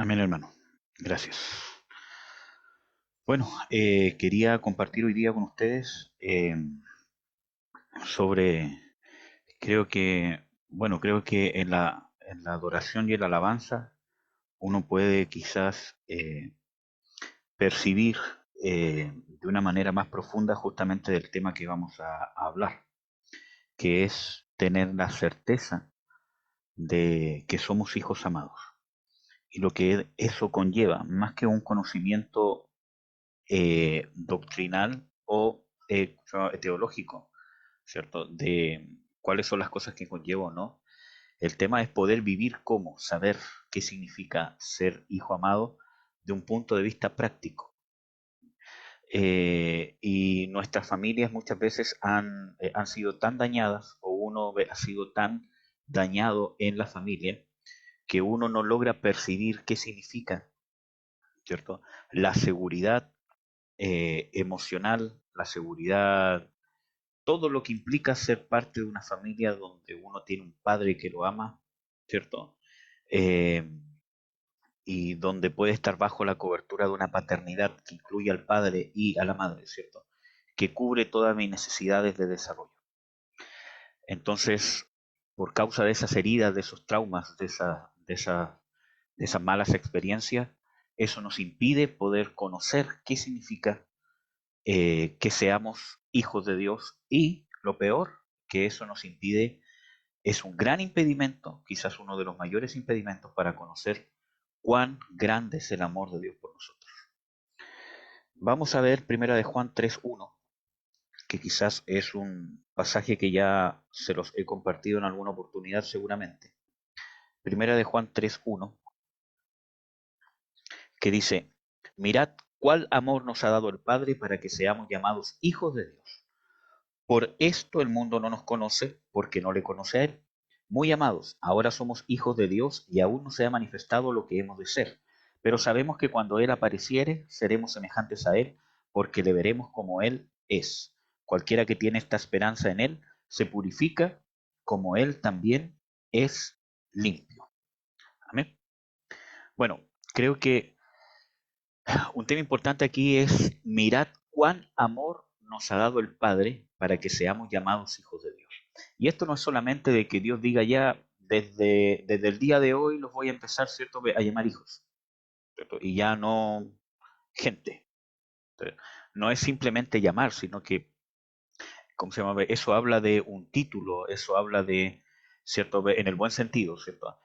Amén, hermano. Gracias. Bueno, quería compartir hoy día con ustedes sobre, creo que en la adoración y en la alabanza uno puede quizás percibir de una manera más profunda justamente del tema que vamos a hablar, que es tener la certeza de que somos hijos amados y lo que eso conlleva, más que un conocimiento doctrinal o teológico, ¿cierto? De cuáles son las cosas que conlleva o no. El tema es poder vivir como, saber qué significa ser hijo amado de un punto de vista práctico. Y nuestras familias muchas veces han sido tan dañadas o ha sido tan dañado en la familia que uno no logra percibir qué significa, ¿cierto? La seguridad emocional, la seguridad, todo lo que implica ser parte de una familia donde uno tiene un padre que lo ama, ¿cierto? Eh, y donde puede estar bajo la cobertura de una paternidad que incluye al padre y a la madre, ¿cierto? Que cubre todas mis necesidades de desarrollo. Entonces, por causa de esas heridas, de esos traumas, de esas malas experiencias, eso nos impide poder conocer qué significa que seamos hijos de Dios y lo peor, que eso nos impide, es un gran impedimento, quizás uno de los mayores impedimentos para conocer cuán grande es el amor de Dios por nosotros. Vamos a ver Primera de Juan 3:1, que quizás es un pasaje que ya se los he compartido en alguna oportunidad seguramente. Primera de Juan 3:1, que dice, mirad cuál amor nos ha dado el Padre para que seamos llamados hijos de Dios. Por esto el mundo no nos conoce, porque no le conoce a Él. Muy amados, ahora somos hijos de Dios y aún no se ha manifestado lo que hemos de ser. Pero sabemos que cuando Él apareciere, seremos semejantes a Él, porque le veremos como Él es. Cualquiera que tiene esta esperanza en Él, se purifica como Él también es limpio. Amén. Bueno, creo que un tema importante aquí es mirad cuán amor nos ha dado el Padre para que seamos llamados hijos de Dios. Y esto no es solamente de que Dios diga ya, desde el día de hoy los voy a empezar, ¿cierto?, a llamar hijos, ¿cierto? Y ya no gente. No es simplemente llamar, sino que, ¿cómo se llama? Eso habla de un título, eso habla de, ¿cierto?, en el buen sentido, ¿cierto?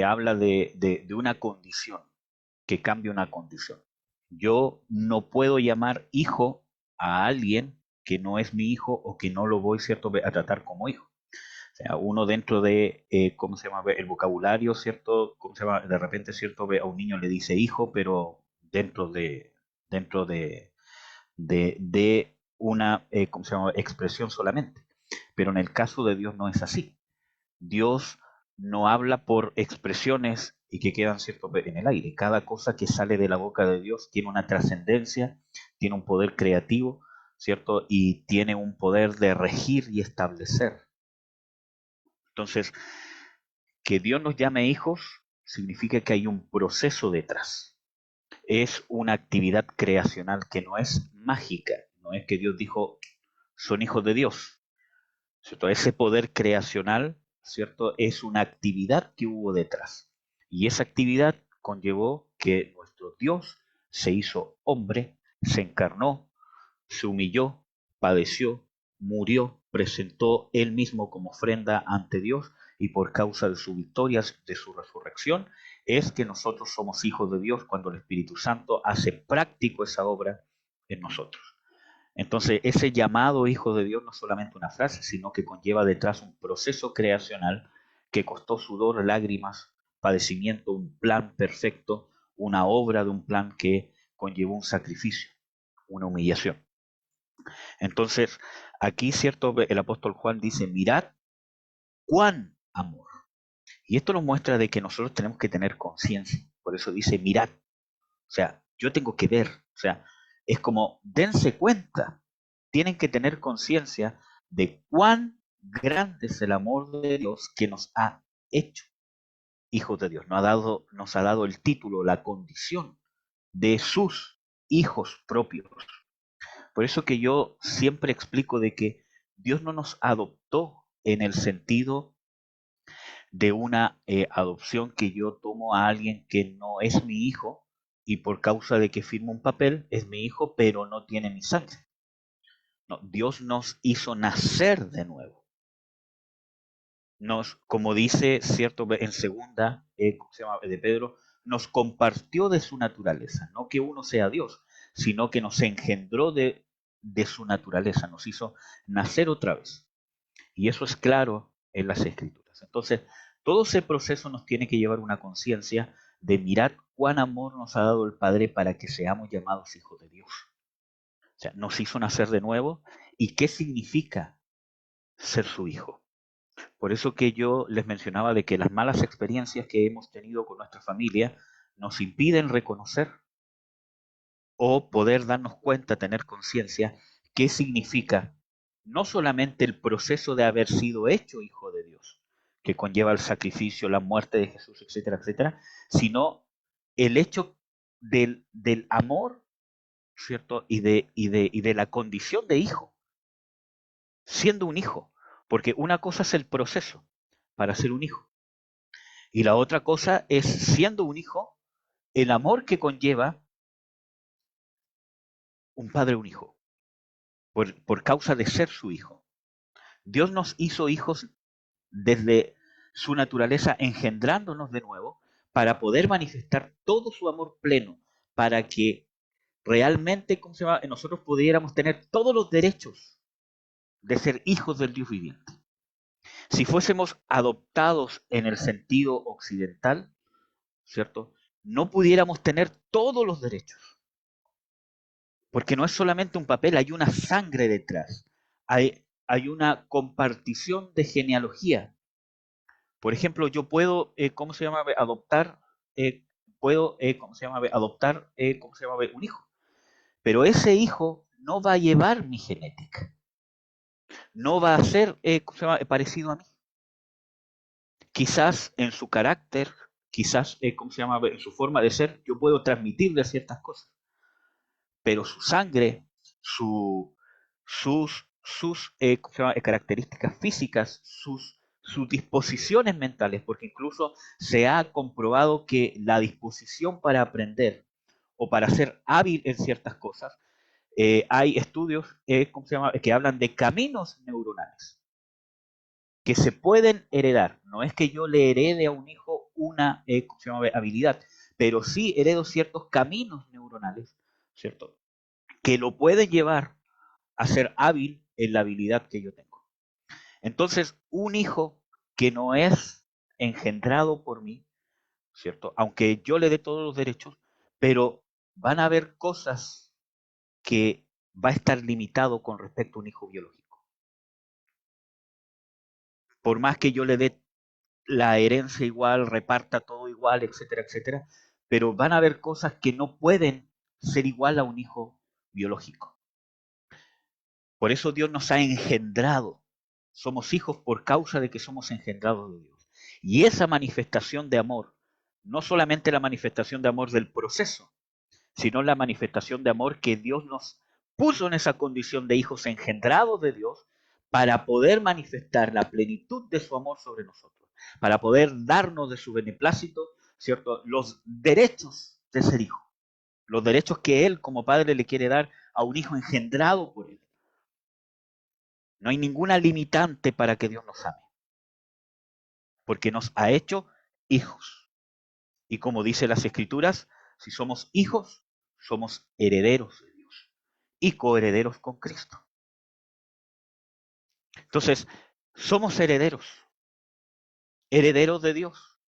Habla de una condición, que cambia una condición. Yo no puedo llamar hijo a alguien que no es mi hijo o que no lo voy, ¿cierto?, a tratar como hijo. O sea, uno dentro de, ¿cómo se llama? El vocabulario, ¿cierto? ¿Cómo se llama? De repente, ¿cierto? A un niño le dice hijo, pero dentro de una, ¿cómo se llama? Expresión solamente. Pero en el caso de Dios no es así. Dios no habla por expresiones y que quedan, ¿cierto?, en el aire. Cada cosa que sale de la boca de Dios tiene una trascendencia, tiene un poder creativo, ¿cierto? Y tiene un poder de regir y establecer. Entonces, que Dios nos llame hijos significa que hay un proceso detrás. Es una actividad creacional que no es mágica, no es que Dios dijo, son hijos de Dios, ¿cierto? Ese poder creacional, ¿cierto?, es una actividad que hubo detrás. Y esa actividad conllevó que nuestro Dios se hizo hombre, se encarnó, se humilló, padeció, murió, presentó él mismo como ofrenda ante Dios y por causa de su victoria, de su resurrección, es que nosotros somos hijos de Dios cuando el Espíritu Santo hace práctico esa obra en nosotros. Entonces, ese llamado hijo de Dios no es solamente una frase, sino que conlleva detrás un proceso creacional que costó sudor, lágrimas, padecimiento, un plan perfecto, una obra de un plan que conllevó un sacrificio, una humillación. Entonces, aquí, cierto, el apóstol Juan dice, mirad cuán amor. Y esto nos muestra de que nosotros tenemos que tener conciencia. Por eso dice, mirad. O sea, yo tengo que ver. O sea, es como, dense cuenta. Tienen que tener conciencia de cuán grande es el amor de Dios que nos ha hecho. hijos de Dios, nos ha dado el título, la condición de sus hijos propios. Por eso que yo siempre explico de que Dios no nos adoptó en el sentido de una adopción que yo tomo a alguien que no es mi hijo y por causa de que firmo un papel es mi hijo, pero no tiene mi sangre. No, Dios nos hizo nacer de nuevo. Como dice cierto en segunda, ¿cómo se llama? De Pedro, nos compartió de su naturaleza, no que uno sea Dios, sino que nos engendró de su naturaleza, nos hizo nacer otra vez. Y eso es claro en las Escrituras. Entonces, todo ese proceso nos tiene que llevar una conciencia de mirar cuán amor nos ha dado el Padre para que seamos llamados hijos de Dios. O sea, nos hizo nacer de nuevo. ¿Y qué significa ser su hijo? Por eso que yo les mencionaba de que las malas experiencias que hemos tenido con nuestra familia nos impiden reconocer o poder darnos cuenta, tener conciencia, qué significa no solamente el proceso de haber sido hecho hijo de Dios, que conlleva el sacrificio, la muerte de Jesús, etcétera, etcétera, sino el hecho del amor, ¿cierto? Y de la condición de hijo, siendo un hijo. Porque una cosa es el proceso para ser un hijo. Y la otra cosa es, siendo un hijo, el amor que conlleva un padre a un hijo, por causa de ser su hijo. Dios nos hizo hijos desde su naturaleza, engendrándonos de nuevo, para poder manifestar todo su amor pleno, para que realmente, ¿cómo se llama?, nosotros pudiéramos tener todos los derechos de ser hijos del Dios viviente. Si fuésemos adoptados en el sentido occidental, ¿cierto?, no pudiéramos tener todos los derechos. Porque no es solamente un papel, hay una sangre detrás. Hay una compartición de genealogía. Por ejemplo, yo puedo, ¿cómo se llama? Adoptar, ¿cómo se llama? Adoptar, ¿cómo se llama? Un hijo. Pero ese hijo no va a llevar mi genética. No va a ser, ¿cómo se llama? Parecido a mí. Quizás en su carácter, quizás, ¿cómo se llama? En su forma de ser, yo puedo transmitirle ciertas cosas. Pero su sangre, sus ¿cómo se llama? Características físicas, sus disposiciones mentales, porque incluso se ha comprobado que la disposición para aprender o para ser hábil en ciertas cosas, hay estudios ¿cómo se llama? Que hablan de caminos neuronales que se pueden heredar. No es que yo le herede a un hijo una ¿cómo se llama? Habilidad, pero sí heredo ciertos caminos neuronales, ¿cierto?, que lo pueden llevar a ser hábil en la habilidad que yo tengo. Entonces, un hijo que no es engendrado por mí, ¿cierto? Aunque yo le dé todos los derechos, pero van a haber cosas que va a estar limitado con respecto a un hijo biológico. Por más que yo le dé la herencia igual, reparta todo igual, etcétera, etcétera, pero van a haber cosas que no pueden ser igual a un hijo biológico. Por eso Dios nos ha engendrado. Somos hijos por causa de que somos engendrados de Dios. Y esa manifestación de amor, no solamente la manifestación de amor del proceso, sino la manifestación de amor que Dios nos puso en esa condición de hijos engendrados de Dios para poder manifestar la plenitud de su amor sobre nosotros, para poder darnos de su beneplácito, ¿cierto?, los derechos de ser hijo, los derechos que Él como Padre le quiere dar a un hijo engendrado por Él. No hay ninguna limitante para que Dios nos ame, porque nos ha hecho hijos. Y como dice las Escrituras, si somos hijos, somos herederos de Dios y coherederos con Cristo. Entonces, somos herederos, herederos de Dios.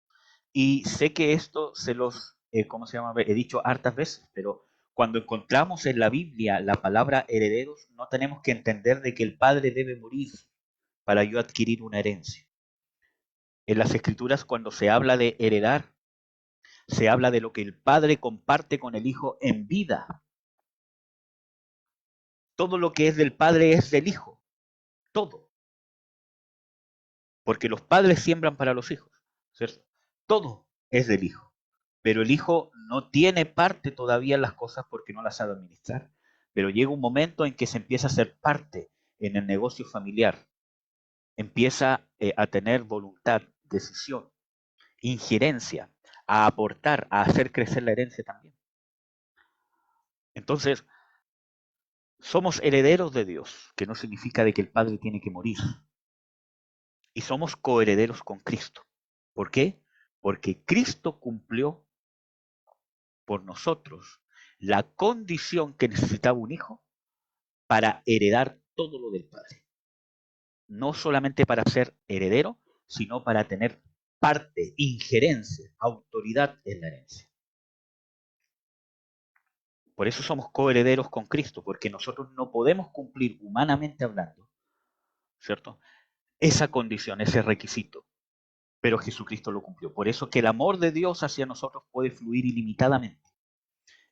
Y sé que esto se los, ¿cómo se llama? He dicho hartas veces, pero cuando encontramos en la Biblia la palabra herederos, no tenemos que entender de que el padre debe morir para yo adquirir una herencia. En las Escrituras, cuando se habla de heredar, se habla de lo que el padre comparte con el hijo en vida. Todo lo que es del padre es del hijo. Todo. Porque los padres siembran para los hijos, ¿cierto? Todo es del Hijo. Pero el Hijo no tiene parte todavía en las cosas porque no las sabe administrar. Pero llega un momento en que se empieza a ser parte en el negocio familiar. Empieza a tener voluntad, decisión, injerencia, a aportar, a hacer crecer la herencia también. Entonces, somos herederos de Dios, que no significa de que el Padre tiene que morir. Y somos coherederos con Cristo. ¿Por qué? Porque Cristo cumplió por nosotros la condición que necesitaba un hijo para heredar todo lo del Padre. No solamente para ser heredero, sino para tener parte, injerencia, autoridad en la herencia. Por eso somos coherederos con Cristo, porque nosotros no podemos cumplir humanamente hablando, ¿cierto? Esa condición, ese requisito, pero Jesucristo lo cumplió. Por eso que el amor de Dios hacia nosotros puede fluir ilimitadamente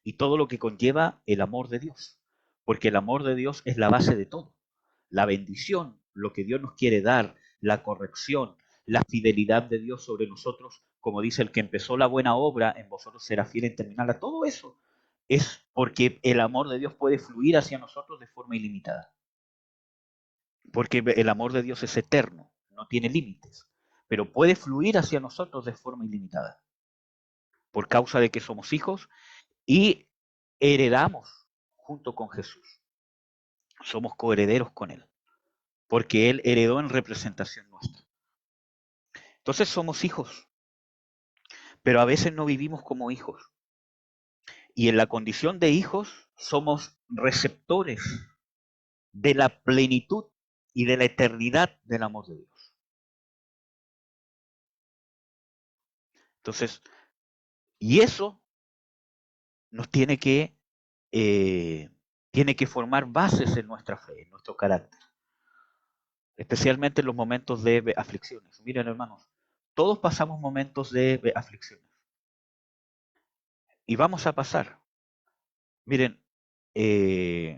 y todo lo que conlleva el amor de Dios, porque el amor de Dios es la base de todo. La bendición, lo que Dios nos quiere dar, la corrección, la fidelidad de Dios sobre nosotros, como dice el que empezó la buena obra, en vosotros será fiel en terminarla. Todo eso es porque el amor de Dios puede fluir hacia nosotros de forma ilimitada. Porque el amor de Dios es eterno, no tiene límites, pero puede fluir hacia nosotros de forma ilimitada, por causa de que somos hijos y heredamos junto con Jesús. Somos coherederos con Él, porque Él heredó en representación nuestra. Entonces somos hijos, pero a veces no vivimos como hijos. Y en la condición de hijos somos receptores de la plenitud y de la eternidad del amor de Dios. Entonces, y eso nos tiene que formar bases en nuestra fe, en nuestro carácter, especialmente en los momentos de aflicciones. Miren, hermanos, todos pasamos momentos de aflicciones y vamos a pasar. Miren,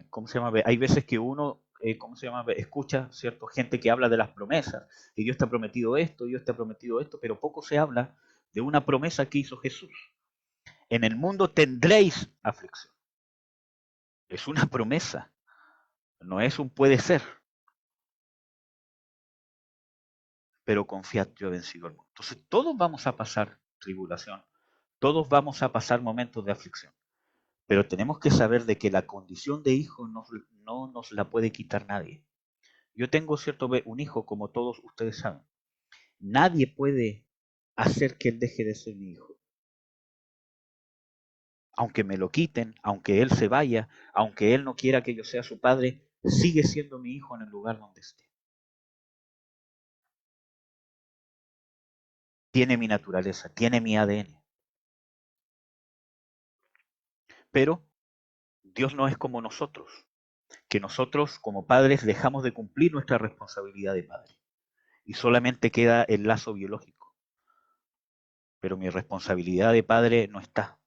¿cómo se llama? Hay veces que uno, ¿cómo se llama? Escucha, ¿cierto? Gente que habla de las promesas, y Dios te ha prometido esto, Dios te ha prometido esto, pero poco se habla de una promesa que hizo Jesús. En el mundo tendréis aflicción. Es una promesa, no es un puede ser, pero confiad, yo he vencido al mundo. Entonces, todos vamos a pasar tribulación, todos vamos a pasar momentos de aflicción, pero tenemos que saber de que la condición de hijo no nos la puede quitar nadie. Yo tengo cierto un hijo, como todos ustedes saben. Nadie puede hacer que él deje de ser mi hijo. Aunque me lo quiten, aunque él se vaya, aunque él no quiera que yo sea su padre, sigue siendo mi hijo en el lugar donde esté. Tiene mi naturaleza, tiene mi ADN. Pero Dios no es como nosotros, que nosotros como padres dejamos de cumplir nuestra responsabilidad de padre y solamente queda el lazo biológico. Pero mi responsabilidad de padre no está,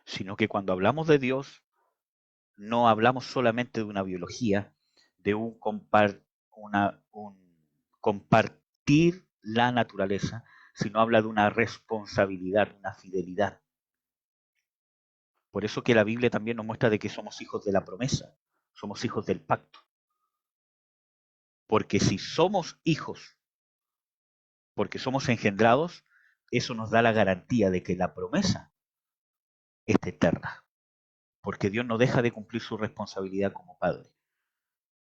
sino que cuando hablamos de Dios, no hablamos solamente de una biología, de un compartir la naturaleza, sino habla de una responsabilidad, una fidelidad. Por eso que la Biblia también nos muestra de que somos hijos de la promesa, somos hijos del pacto. Porque si somos hijos, porque somos engendrados, eso nos da la garantía de que la promesa es eterna. Porque Dios no deja de cumplir su responsabilidad como Padre.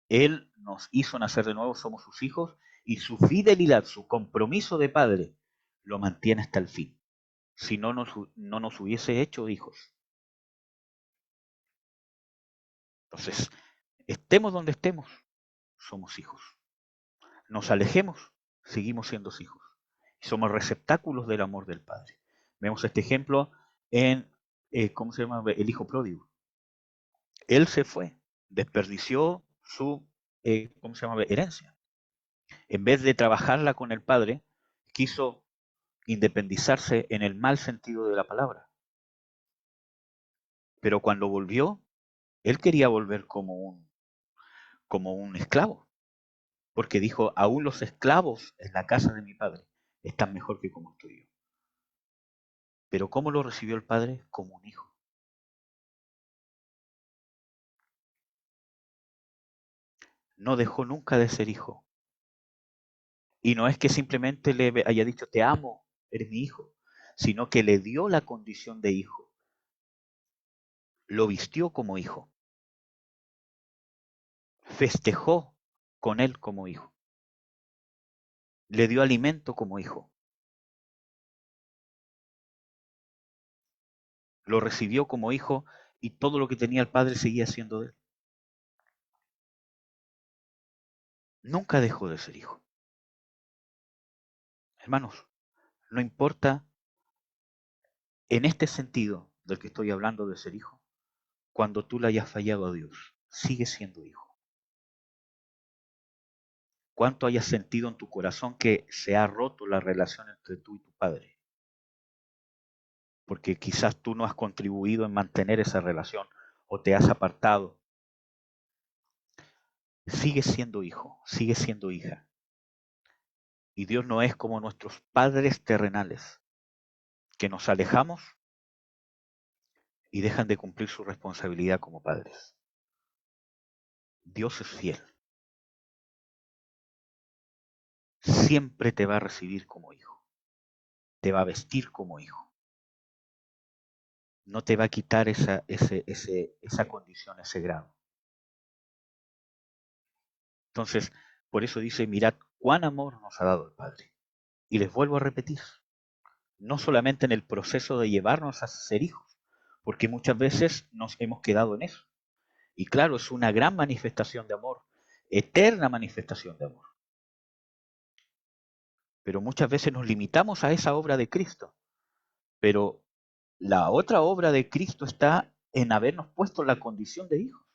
Él nos hizo nacer de nuevo, somos sus hijos, y su fidelidad, su compromiso de Padre, lo mantiene hasta el fin. Si no nos hubiese hecho hijos. Entonces, estemos donde estemos, somos hijos. Nos alejemos, seguimos siendo hijos. Y somos receptáculos del amor del Padre. Vemos este ejemplo en, ¿cómo se llama? El hijo pródigo. Él se fue, desperdició su, ¿cómo se llama? Herencia. En vez de trabajarla con el Padre, quiso independizarse en el mal sentido de la palabra. Pero cuando volvió, él quería volver como un esclavo, porque dijo, aún los esclavos en la casa de mi padre es tan mejor que como estoy yo. Pero ¿cómo lo recibió el Padre? Como un hijo. No dejó nunca de ser hijo. Y no es que simplemente le haya dicho, te amo, eres mi hijo, sino que le dio la condición de hijo. Lo vistió como hijo. Festejó con él como hijo. Le dio alimento como hijo. Lo recibió como hijo y todo lo que tenía el Padre seguía siendo de él. Nunca dejó de ser hijo. Hermanos, no importa en este sentido del que estoy hablando de ser hijo, cuando tú le hayas fallado a Dios, sigue siendo hijo. Cuánto hayas sentido en tu corazón que se ha roto la relación entre tú y tu Padre, porque quizás tú no has contribuido en mantener esa relación o te has apartado. Sigue siendo hijo, sigue siendo hija. Y Dios no es como nuestros padres terrenales, que nos alejamos y dejan de cumplir su responsabilidad como padres. Dios es fiel. Siempre te va a recibir como hijo. Te va a vestir como hijo. No te va a quitar esa condición, ese grado. Entonces, por eso dice, mirad cuán amor nos ha dado el Padre. Y les vuelvo a repetir, no solamente en el proceso de llevarnos a ser hijos, porque muchas veces nos hemos quedado en eso. Y claro, es una gran manifestación de amor, eterna manifestación de amor. Pero muchas veces nos limitamos a esa obra de Cristo. Pero la otra obra de Cristo está en habernos puesto la condición de hijos.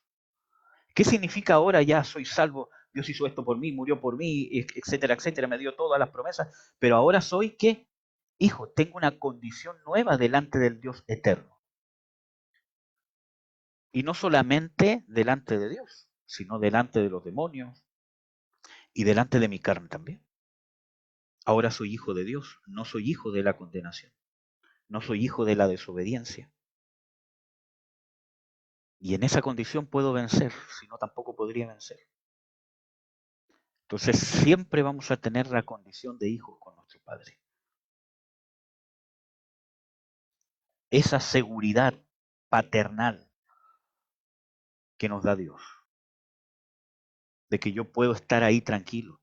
¿Qué significa ahora ya soy salvo? Dios hizo esto por mí, murió por mí, etcétera, etcétera, me dio todas las promesas, pero ahora soy ¿qué? Hijo, tengo una condición nueva delante del Dios eterno. Y no solamente delante de Dios, sino delante de los demonios y delante de mi carne también. Ahora soy hijo de Dios, no soy hijo de la condenación, no soy hijo de la desobediencia. Y en esa condición puedo vencer, si no tampoco podría vencer. Entonces siempre vamos a tener la condición de hijos con nuestro Padre. Esa seguridad paternal que nos da Dios, de que yo puedo estar ahí tranquilo,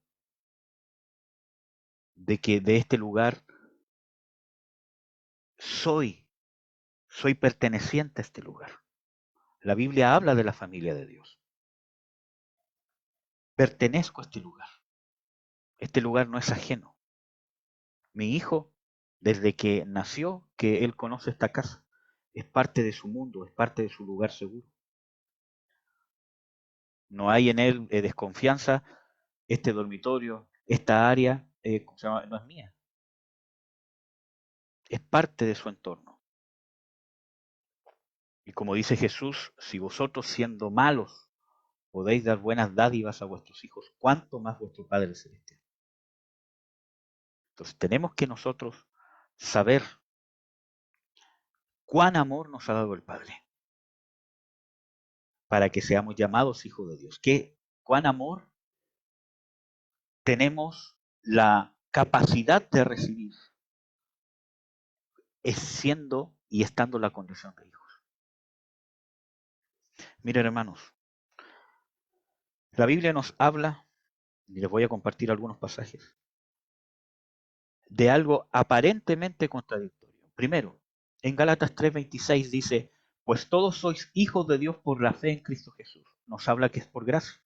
de que de este lugar soy perteneciente a este lugar. La Biblia habla de la familia de Dios. Pertenezco a este lugar. Este lugar no es ajeno. Mi hijo, desde que nació, que él conoce esta casa, es parte de su mundo, es parte de su lugar seguro. No hay en él desconfianza, este dormitorio, esta área, ¿cómo se llama? No es mía, es parte de su entorno. Y como dice Jesús, si vosotros siendo malos podéis dar buenas dádivas a vuestros hijos, ¿cuánto más vuestro Padre Celestial? Entonces tenemos que nosotros saber cuán amor nos ha dado el Padre para que seamos llamados hijos de Dios. Cuán amor tenemos la capacidad de recibir es siendo y estando en la condición de hijos. Miren, hermanos, la Biblia nos habla, y les voy a compartir algunos pasajes, de algo aparentemente contradictorio. Primero, en Gálatas 3:26 dice, pues todos sois hijos de Dios por la fe en Cristo Jesús. Nos habla que es por gracia.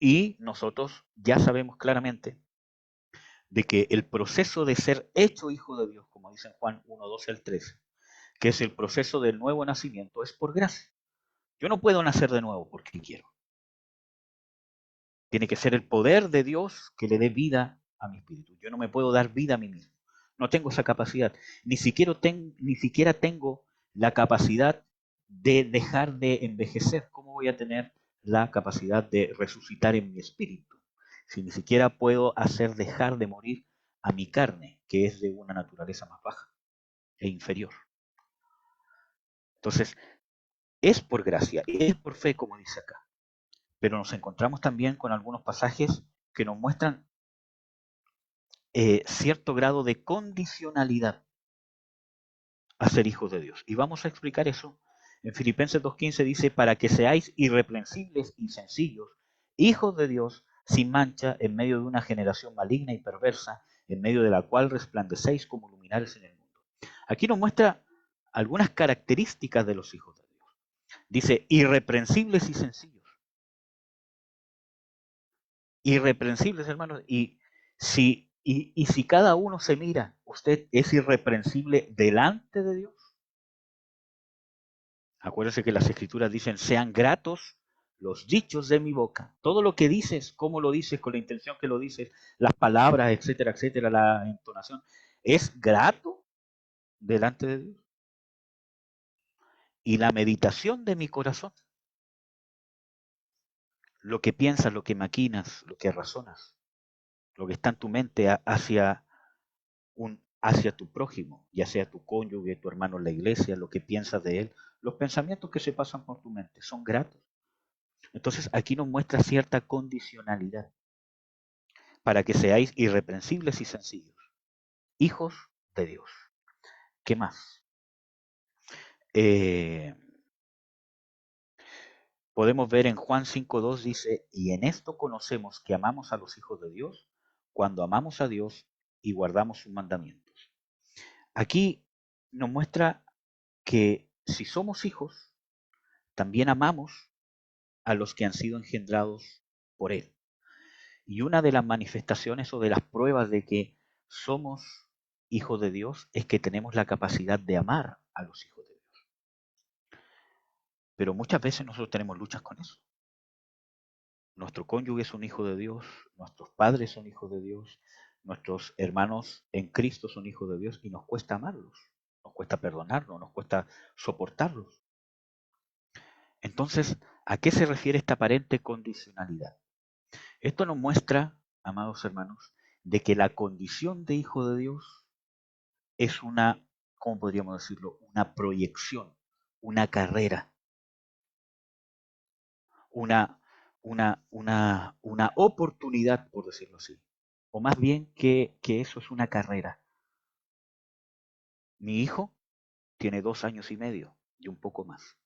Y nosotros ya sabemos claramente de que el proceso de ser hecho hijo de Dios, como dice en Juan 1:12 al 13, que es el proceso del nuevo nacimiento, es por gracia. Yo no puedo nacer de nuevo porque quiero. Tiene que ser el poder de Dios que le dé vida a mi espíritu. Yo no me puedo dar vida a mí mismo. No tengo esa capacidad. Ni siquiera tengo la capacidad de dejar de envejecer. ¿Cómo voy a tener la capacidad de resucitar en mi espíritu? Si ni siquiera puedo hacer dejar de morir a mi carne, que es de una naturaleza más baja e inferior. Entonces, es por gracia, es por fe, como dice acá. Pero nos encontramos también con algunos pasajes que nos muestran cierto grado de condicionalidad a ser hijos de Dios. Y vamos a explicar eso. En Filipenses 2:15 dice, para que seáis irreprensibles y sencillos, hijos de Dios, sin mancha, en medio de una generación maligna y perversa, en medio de la cual resplandecéis como luminares en el mundo. Aquí nos muestra algunas características de los hijos de Dios. Dice, irreprensibles y sencillos. Irreprensibles, hermanos. Y si cada uno se mira, ¿usted es irreprensible delante de Dios? Acuérdense que las escrituras dicen, sean gratos los dichos de mi boca. Todo lo que dices, cómo lo dices, con la intención que lo dices, las palabras, etcétera, etcétera, la entonación, ¿es grato delante de Dios? Y la meditación de mi corazón, lo que piensas, lo que maquinas, lo que razonas, lo que está en tu mente hacia tu prójimo, ya sea tu cónyuge, tu hermano en la iglesia, lo que piensas de él, los pensamientos que se pasan por tu mente, ¿son gratos? Entonces aquí nos muestra cierta condicionalidad para que seáis irreprensibles y sencillos, hijos de Dios. ¿Qué más? Eh, Podemos ver en Juan 5:2 dice, y en esto conocemos que amamos a los hijos de Dios, cuando amamos a Dios y guardamos sus mandamientos. Aquí nos muestra que si somos hijos, también amamos a los que han sido engendrados por Él. Y una de las manifestaciones o de las pruebas de que somos hijos de Dios es que tenemos la capacidad de amar a los hijos de Dios. Pero muchas veces nosotros tenemos luchas con eso. Nuestro cónyuge es un hijo de Dios, nuestros padres son hijos de Dios, nuestros hermanos en Cristo son hijos de Dios y nos cuesta amarlos, nos cuesta perdonarlos, nos cuesta soportarlos. Entonces, ¿a qué se refiere esta aparente condicionalidad? Esto nos muestra, amados hermanos, de que la condición de hijo de Dios es una, ¿cómo podríamos decirlo? Una proyección, una carrera, una, una oportunidad, por decirlo así. O más bien que eso es una carrera. Mi hijo tiene 2 años y medio y un poco más,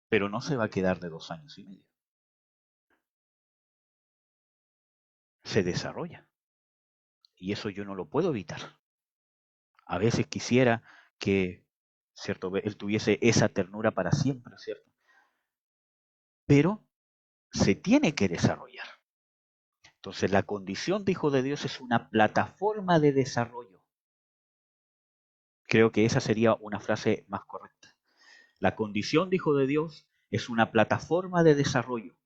pero no se va a quedar de 2 años y medio. Se desarrolla y eso yo no lo puedo evitar. A veces quisiera que, cierto, él tuviese esa ternura para siempre, ¿cierto? Pero se tiene que desarrollar. Entonces, la condición de hijo de Dios es una plataforma de desarrollo. Creo que esa sería una frase más correcta. La condición de hijo de Dios es una plataforma de desarrollo,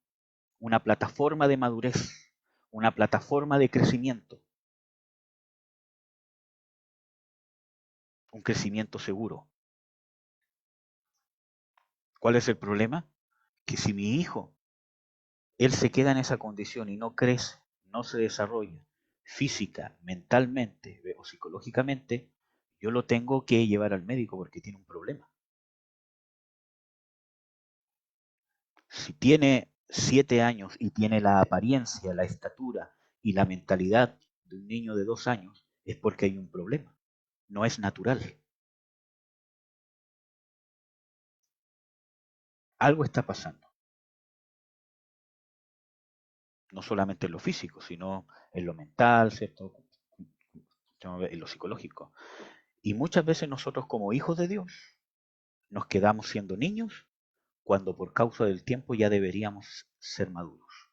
una plataforma de madurez, una plataforma de crecimiento, un crecimiento seguro. ¿Cuál es el problema? Que si mi hijo, él se queda en esa condición y no crece, no se desarrolla física, mentalmente o psicológicamente, yo lo tengo que llevar al médico porque tiene un problema. Si tiene 7 años y tiene la apariencia, la estatura y la mentalidad de un niño de 2 años, es porque hay un problema. No es natural. Algo está pasando. No solamente en lo físico, sino en lo mental, ¿cierto? En lo psicológico. Y muchas veces nosotros como hijos de Dios nos quedamos siendo niños cuando por causa del tiempo ya deberíamos ser maduros.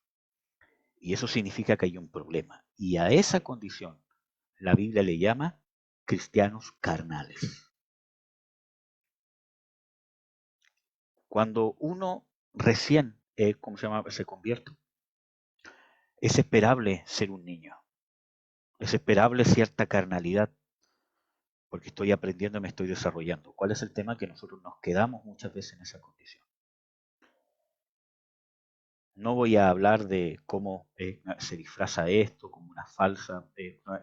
Y eso significa que hay un problema. Y a esa condición la Biblia le llama cristianos carnales. Cuando uno recién, ¿cómo se llama?, se convierte, es esperable ser un niño. Es esperable cierta carnalidad, porque estoy aprendiendo y me estoy desarrollando. ¿Cuál es el tema? Que nosotros nos quedamos muchas veces en esa condición. No voy a hablar de cómo se disfraza esto como una falsa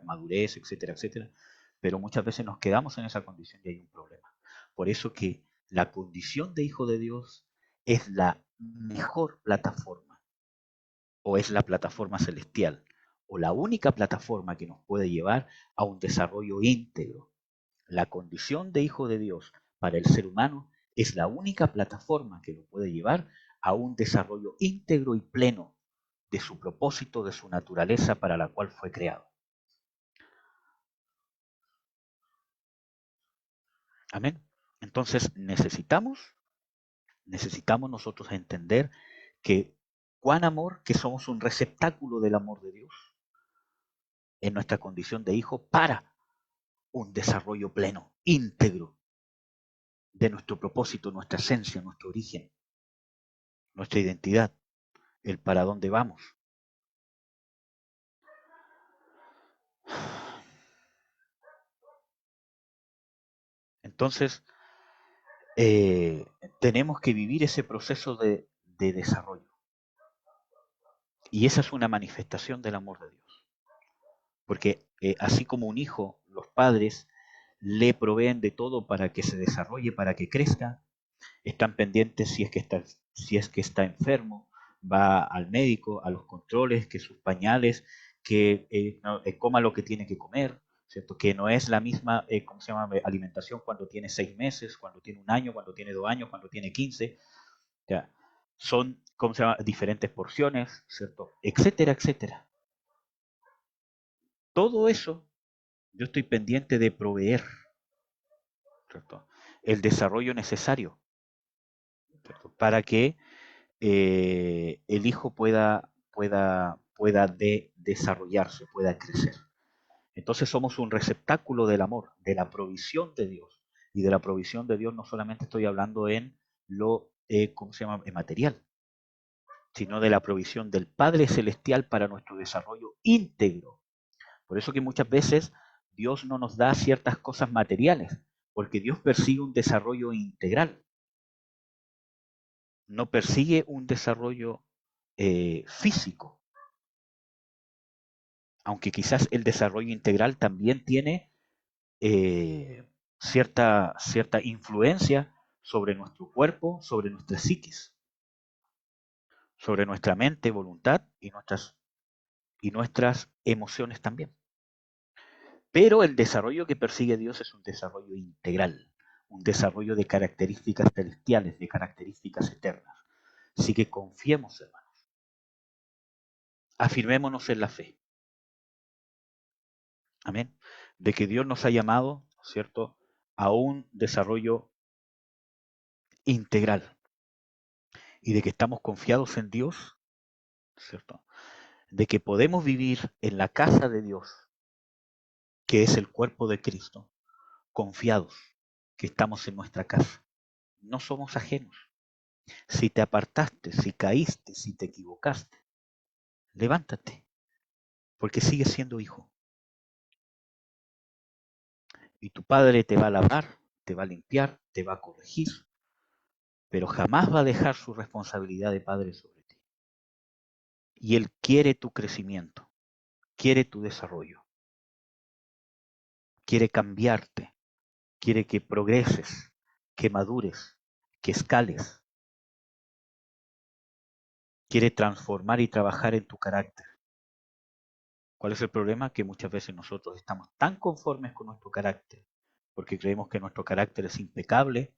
madurez, etcétera, etcétera, pero muchas veces nos quedamos en esa condición y hay un problema. Por eso que la condición de hijo de Dios es la mejor plataforma, o es la plataforma celestial, o la única plataforma que nos puede llevar a un desarrollo íntegro. La condición de hijo de Dios para el ser humano es la única plataforma que lo puede llevar a un desarrollo íntegro y pleno de su propósito, de su naturaleza para la cual fue creado. Amén. Entonces necesitamos nosotros entender que cuán amor, que somos un receptáculo del amor de Dios en nuestra condición de hijo para un desarrollo pleno, íntegro de nuestro propósito, nuestra esencia, nuestro origen, nuestra identidad, el para dónde vamos. Entonces, tenemos que vivir ese proceso de desarrollo. Y esa es una manifestación del amor de Dios. Porque así como un hijo, los padres le proveen de todo para que se desarrolle, para que crezca, están pendientes si es que está enfermo, va al médico, a los controles, que sus pañales, que coma lo que tiene que comer, ¿cierto? Que no es la misma, ¿cómo se llama? Alimentación cuando tiene 6 meses, cuando tiene un año, cuando tiene 2 años, cuando tiene 15. Ya. Son, ¿cómo se llama? Diferentes porciones, ¿cierto? Etcétera, etcétera. Todo eso yo estoy pendiente de proveer, ¿cierto? El desarrollo necesario, ¿cierto? Para que el hijo pueda desarrollarse, pueda crecer. Entonces somos un receptáculo del amor, de la provisión de Dios. Y de la provisión de Dios no solamente estoy hablando en lo, ¿cómo se llama?, en material, sino de la provisión del Padre Celestial para nuestro desarrollo íntegro. Por eso que muchas veces Dios no nos da ciertas cosas materiales, porque Dios persigue un desarrollo integral, no persigue un desarrollo físico, aunque quizás el desarrollo integral también tiene cierta influencia sobre nuestro cuerpo, sobre nuestra psiquis, sobre nuestra mente, voluntad y nuestras emociones también. Pero el desarrollo que persigue Dios es un desarrollo integral, un desarrollo de características celestiales, de características eternas. Así que confiemos, hermanos, afirmémonos en la fe. Amén. De que Dios nos ha llamado, ¿cierto?, a un desarrollo integral y de que estamos confiados en Dios, ¿cierto? De que podemos vivir en la casa de Dios, que es el cuerpo de Cristo, confiados que estamos en nuestra casa. No somos ajenos. Si te apartaste, si caíste, si te equivocaste, levántate, porque sigues siendo hijo. Y tu padre te va a lavar, te va a limpiar, te va a corregir, pero jamás va a dejar su responsabilidad de padre sobre ti. Y Él quiere tu crecimiento, quiere tu desarrollo, quiere cambiarte, quiere que progreses, que madures, que escales, quiere transformar y trabajar en tu carácter. ¿Cuál es el problema? Que muchas veces nosotros estamos tan conformes con nuestro carácter, porque creemos que nuestro carácter es impecable,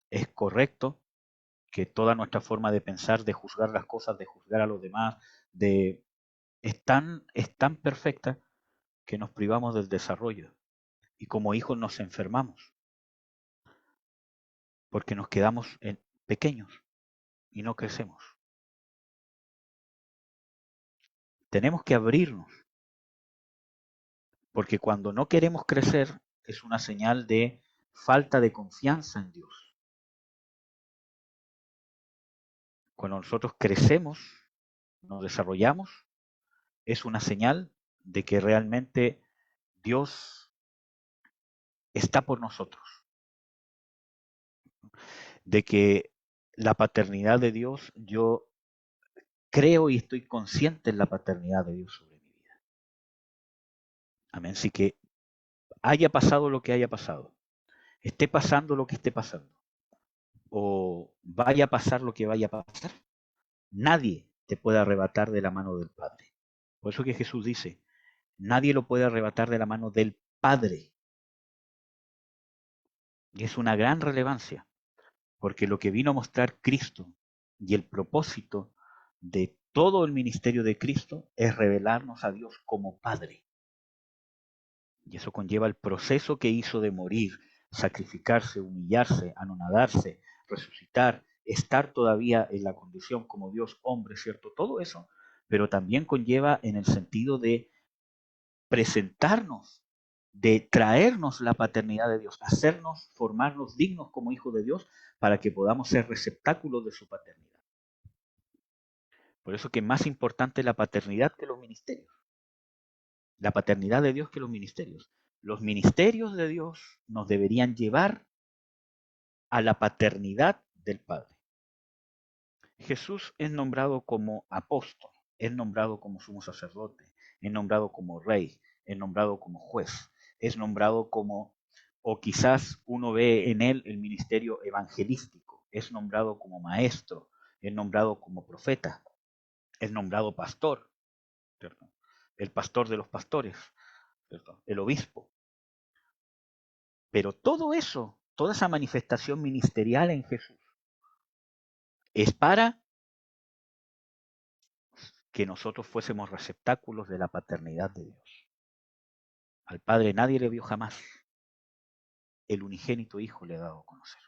es correcto, que toda nuestra forma de pensar, de juzgar las cosas, de juzgar a los demás, es tan perfecta que nos privamos del desarrollo. Y como hijos nos enfermamos, porque nos quedamos pequeños y no crecemos. Tenemos que abrirnos, porque cuando no queremos crecer es una señal de falta de confianza en Dios. Cuando nosotros crecemos, nos desarrollamos, es una señal de que realmente Dios está por nosotros, de que la paternidad de Dios yo creo y estoy consciente en la paternidad de Dios sobre mi vida. Amén. Así que haya pasado lo que haya pasado, esté pasando lo que esté pasando, o vaya a pasar lo que vaya a pasar, nadie te puede arrebatar de la mano del Padre. Por eso que Jesús dice, nadie lo puede arrebatar de la mano del Padre. Y es una gran relevancia, porque lo que vino a mostrar Cristo y el propósito de todo el ministerio de Cristo es revelarnos a Dios como Padre. Y eso conlleva el proceso que hizo de morir, sacrificarse, humillarse, anonadarse, resucitar, estar todavía en la condición como Dios hombre, ¿cierto? Todo eso, pero también conlleva en el sentido de presentarnos, de traernos la paternidad de Dios, hacernos, formarnos dignos como hijos de Dios para que podamos ser receptáculos de su paternidad. Por eso que es más importante la paternidad que los ministerios. La paternidad de Dios que los ministerios. Los ministerios de Dios nos deberían llevar a la paternidad del Padre. Jesús es nombrado como apóstol, es nombrado como sumo sacerdote, es nombrado como rey, es nombrado como juez, es nombrado como, o quizás uno ve en él el ministerio evangelístico, es nombrado como maestro, es nombrado como profeta, es nombrado pastor, ¿cierto? El pastor de los pastores, ¿cierto? El obispo. Pero todo eso, toda esa manifestación ministerial en Jesús, es para que nosotros fuésemos receptáculos de la paternidad de Dios. Al Padre nadie le vio jamás, el unigénito Hijo le ha dado a conocer.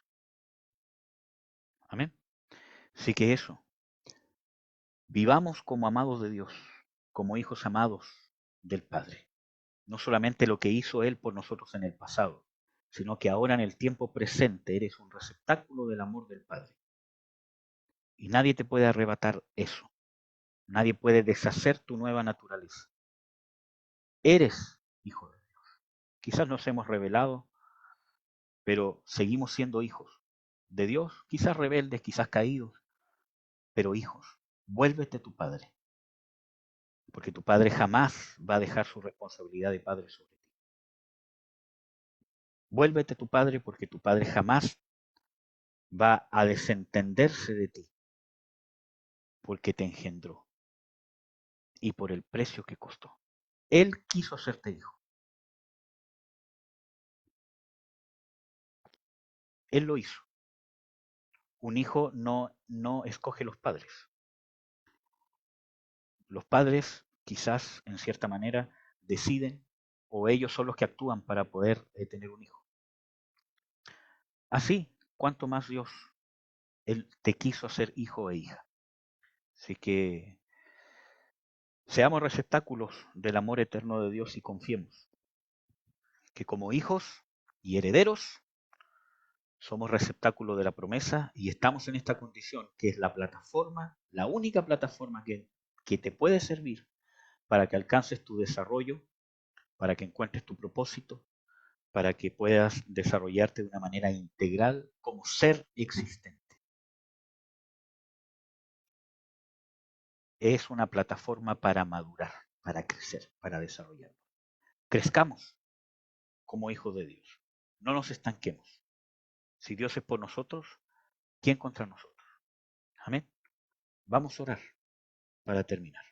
Amén. Así que eso, vivamos como amados de Dios, como hijos amados del Padre. No solamente lo que hizo Él por nosotros en el pasado, sino que ahora en el tiempo presente eres un receptáculo del amor del Padre. Y nadie te puede arrebatar eso. Nadie puede deshacer tu nueva naturaleza. Eres hijo de Dios. Quizás nos hemos revelado, pero seguimos siendo hijos de Dios, quizás rebeldes, quizás caídos, pero hijos. Vuélvete tu Padre, porque tu Padre jamás va a dejar su responsabilidad de Padre sobre ti. Vuélvete tu Padre, porque tu Padre jamás va a desentenderse de ti, porque te engendró y por el precio que costó. Él quiso hacerte hijo. Él lo hizo. Un hijo no escoge los padres. Los padres quizás en cierta manera deciden o ellos son los que actúan para poder tener un hijo. Así, cuanto más Dios, Él te quiso hacer hijo e hija. Así que seamos receptáculos del amor eterno de Dios y confiemos que como hijos y herederos somos receptáculos de la promesa y estamos en esta condición que es la plataforma, la única plataforma que te puede servir para que alcances tu desarrollo, para que encuentres tu propósito, para que puedas desarrollarte de una manera integral como ser existente. Es una plataforma para madurar, para crecer, para desarrollar. Crezcamos como hijos de Dios. No nos estanquemos. Si Dios es por nosotros, ¿quién contra nosotros? Amén. Vamos a orar para terminar.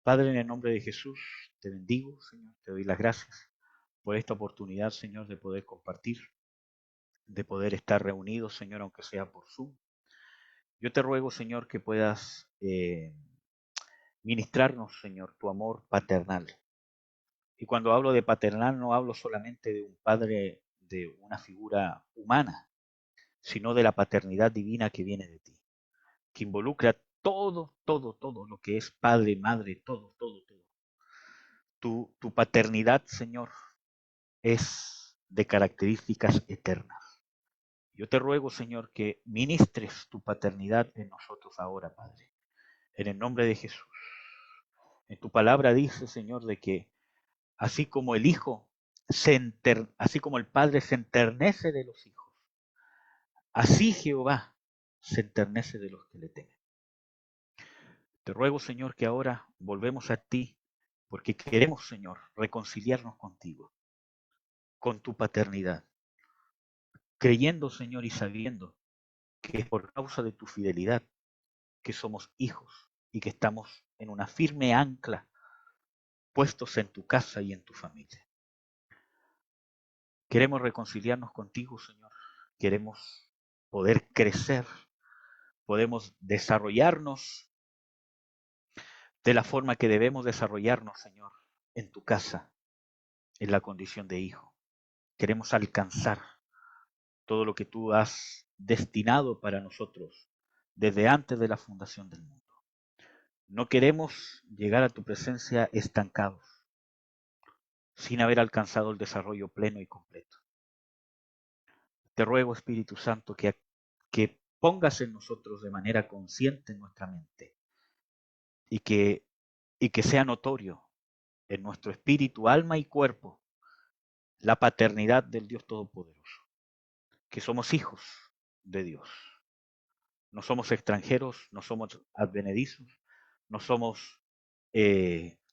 Padre, en el nombre de Jesús, te bendigo, Señor. Te doy las gracias por esta oportunidad, Señor, de poder compartir, de poder estar reunidos, Señor, aunque sea por Zoom. Yo te ruego, Señor, que puedas ministrarnos, Señor, tu amor paternal. Y cuando hablo de paternal no hablo solamente de un padre, de una figura humana, sino de la paternidad divina que viene de ti, que involucra todo lo que es padre, madre, todo. Tu paternidad, Señor, es de características eternas. Yo te ruego, Señor, que ministres tu paternidad en nosotros ahora, Padre, en el nombre de Jesús. En tu palabra dice, Señor, de que así como el Hijo, así como el Padre se enternece de los hijos, así Jehová se enternece de los que le temen. Te ruego, Señor, que ahora volvemos a ti, porque queremos, Señor, reconciliarnos contigo, con tu paternidad, creyendo, Señor, y sabiendo que es por causa de tu fidelidad que somos hijos y que estamos en una firme ancla, puestos en tu casa y en tu familia. Queremos reconciliarnos contigo, Señor. Queremos poder crecer, podemos desarrollarnos de la forma que debemos desarrollarnos, Señor, en tu casa, en la condición de hijo. Queremos alcanzar todo lo que tú has destinado para nosotros desde antes de la fundación del mundo. No queremos llegar a tu presencia estancados, sin haber alcanzado el desarrollo pleno y completo. Te ruego, Espíritu Santo, que pongas en nosotros de manera consciente en nuestra mente y que sea notorio en nuestro espíritu, alma y cuerpo la paternidad del Dios Todopoderoso, que somos hijos de Dios. No somos extranjeros, no somos advenedizos, no somos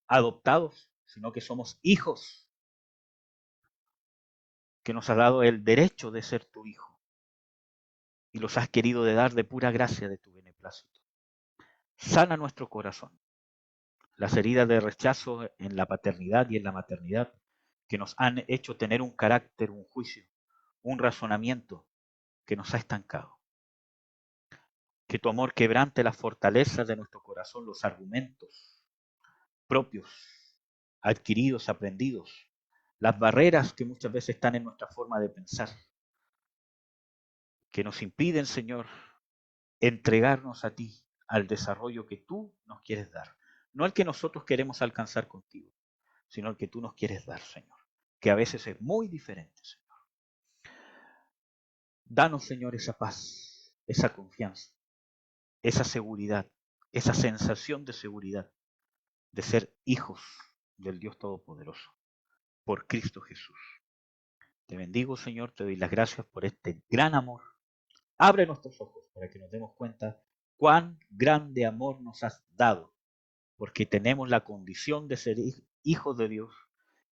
adoptados, sino que somos hijos, que nos ha dado el derecho de ser tu hijo y los has querido de dar de pura gracia de tu beneplácito. Sana nuestro corazón, las heridas de rechazo en la paternidad y en la maternidad que nos han hecho tener un carácter, un juicio, un razonamiento que nos ha estancado. Que tu amor quebrante las fortalezas de nuestro corazón, los argumentos propios, adquiridos, aprendidos, las barreras que muchas veces están en nuestra forma de pensar, que nos impiden, Señor, entregarnos a ti, al desarrollo que tú nos quieres dar. No el que nosotros queremos alcanzar contigo, sino el que tú nos quieres dar, Señor, que a veces es muy diferente, Señor. Danos, Señor, esa paz, esa confianza, esa seguridad, esa sensación de seguridad de ser hijos del Dios Todopoderoso, por Cristo Jesús. Te bendigo, Señor, te doy las gracias por este gran amor. Abre nuestros ojos para que nos demos cuenta cuán grande amor nos has dado, porque tenemos la condición de ser hijos de Dios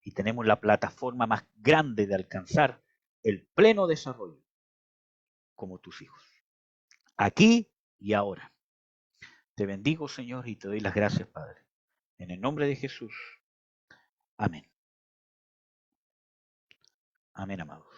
y tenemos la plataforma más grande de alcanzar el pleno desarrollo como tus hijos, aquí y ahora. Te bendigo, Señor, y te doy las gracias, Padre. En el nombre de Jesús. Amén. Amén, amados.